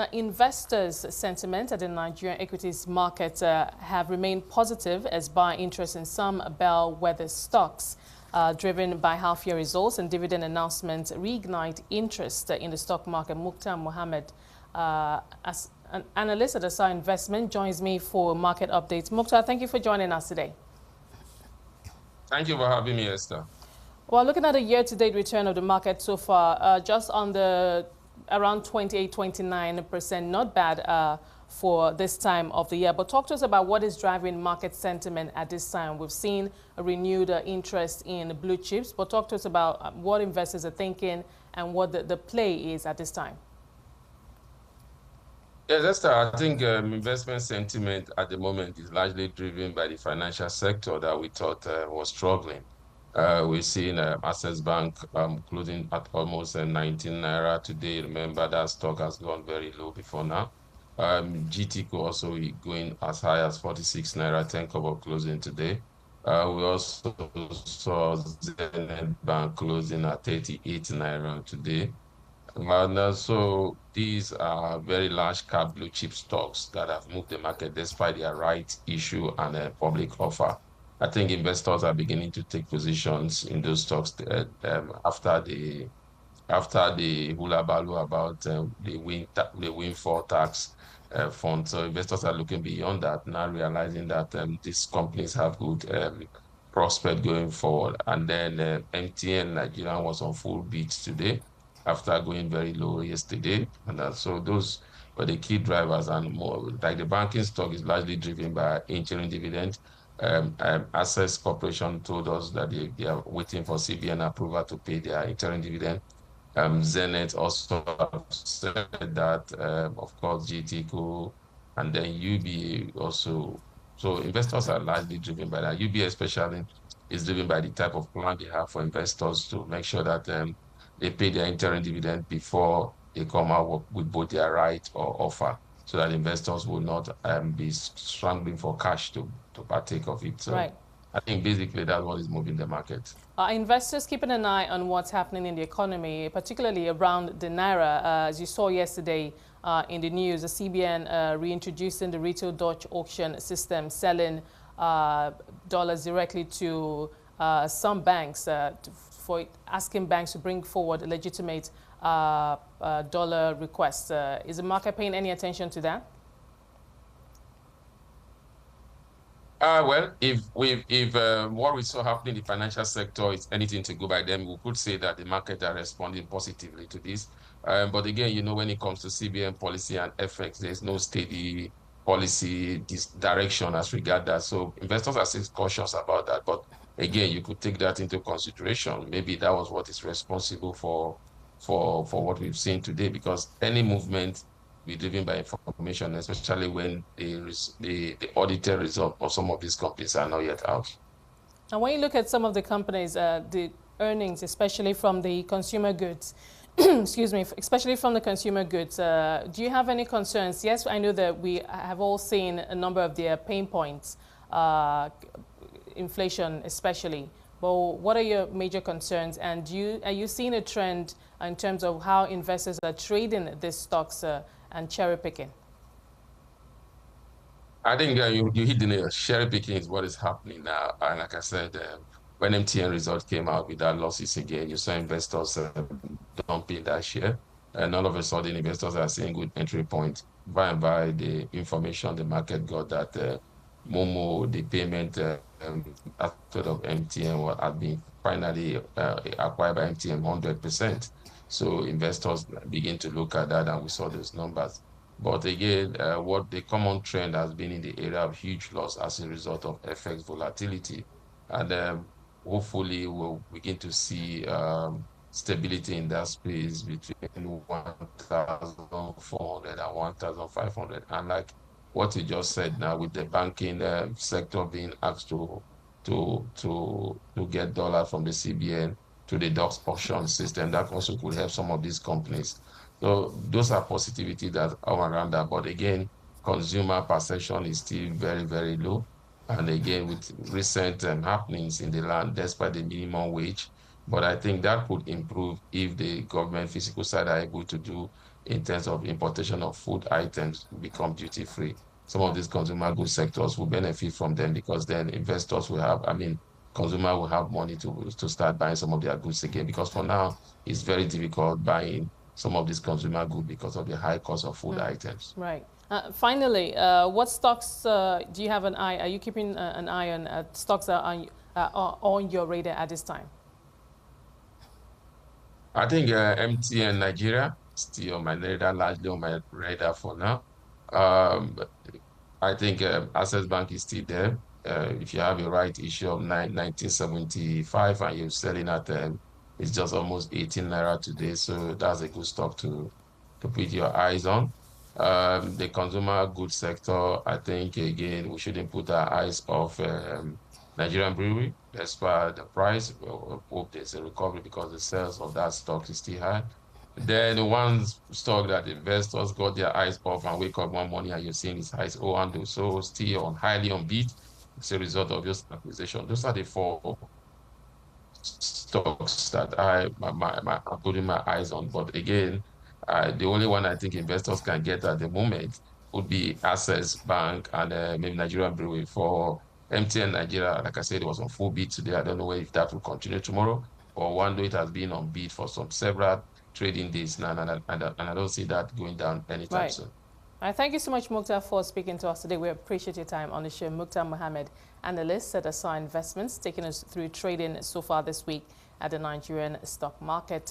Now, investors' sentiment at the Nigerian equities market have remained positive as buyer interest in some bellwether stocks, driven by half-year results and dividend announcements, reignite interest in the stock market. Muktar Mohammed, as an analyst at Assar Investments, joins me for market updates. Muktar, thank you for joining us today. Thank you for having me, Esther. Well, looking at the year-to-date return of the market so far, just on the around 28, 29%, not bad for this time of the year. But talk to us about what is driving market sentiment at this time. We've seen a renewed interest in blue chips, but talk to us about what investors are thinking and what the play is at this time. Yes, Esther, I think investment sentiment at the moment is largely driven by the financial sector that we thought was struggling. We've seen Access Bank closing at almost 19 naira today. Remember, that stock has gone very low before now. GT also going as high as 46 naira, 10 kobo closing today. We also saw Zenith Bank closing at 38 naira today. And so these are very large cap blue chip stocks that have moved the market despite their rights issue and a public offer. I think investors are beginning to take positions in those stocks after the hula baloo about the windfall tax fund. So investors are looking beyond that, now realizing that these companies have good prospect going forward. And then MTN Nigeria was on full beat today after going very low yesterday. And so those were the key drivers, and more like the banking stock is largely driven by interim dividend. Access Corporation told us that they are waiting for CBN approval to pay their interim dividend. Zenith also said that, of course, GT and then UBA also. So investors are largely driven by that. UBA especially is driven by the type of plan they have for investors to make sure that they pay their interim dividend before they come out with both their right or offer, so that investors will not be scrambling for cash to partake of it. So right. I think basically that's what is moving the market. Are investors keeping an eye on what's happening in the economy, particularly around the Naira? As you saw yesterday in the news, the CBN reintroducing the retail Dutch auction system, selling dollars directly to some banks, for asking banks to bring forward legitimate dollar requests. Is the market paying any attention to that? Well, if what we saw happening in the financial sector is anything to go by them, we could say that the market are responding positively to this. But again, you know, when it comes to CBN policy and FX, there's no steady policy direction as regard that. So investors are still cautious about that. But again, you could take that into consideration. Maybe that was what is responsible for what we've seen today, because any movement be driven by information, especially when the audited result of some of these companies are not yet out. And when you look at some of the companies, the earnings, especially from the consumer goods, excuse me, especially from the consumer goods, do you have any concerns? Yes, I know that we have all seen a number of their pain points, inflation especially. But what are your major concerns? And are you seeing a trend in terms of how investors are trading these stocks and cherry picking? I think you hit the nail. Cherry picking is what is happening now. And like I said, when MTN result came out with that losses again, you saw investors dumping that share. And all of a sudden, investors are seeing good entry point. By and by, the information the market got that Momo, the payment aspect of MTN had been finally acquired by MTN 100%. So investors begin to look at that, and we saw those numbers. But again, what the common trend has been in the area of huge loss as a result of FX volatility. And hopefully we'll begin to see stability in that space between 1,400 and 1,500. And like what you just said now, with the banking sector being asked to get dollars from the CBN to the Dutch auction system, that also could help some of these companies. So those are positivity that are around that. But again, consumer perception is still very, very low. And again, with recent happenings in the land, despite the minimum wage, but I think that could improve if the government physical side are able to do in terms of importation of food items become duty-free, some of these consumer goods sectors will benefit from them because then investors will have, I mean, consumer will have money to start buying some of their goods again. Because for now, it's very difficult buying some of these consumer goods because of the high cost of food items. Right. Finally, what stocks do you have an eye? Are you keeping an eye on stocks that are on your radar at this time? I think MTN Nigeria still on my radar, largely on my radar for now. Um, I think Access Bank is still there. If you have a right issue of 1975 and you're selling at it's just almost 18 naira today, so that's a good stock to put your eyes on. The consumer goods sector, I think again we shouldn't put our eyes off Nigerian brewery. As far the price, we hope there's a recovery because the sales of that stock is still high. Then one stock that investors got their eyes off and wake up one morning and you're seeing its highs Oando. So still on highly on beat as a result of this acquisition. Those are the four stocks that I'm putting my eyes on. But again, the only one I think investors can get at the moment would be Access Bank and maybe Nigerian Brewery. For MTN Nigeria, like I said, it was on full beat today. I don't know if that will continue tomorrow. Or one day it has been on beat for several trading days now, and I don't see that going down anytime soon. All right, thank you so much, Muktar, for speaking to us today. We appreciate your time on the show. Muktar Mohammed, analyst at Assar Investments, taking us through trading so far this week at the Nigerian stock market.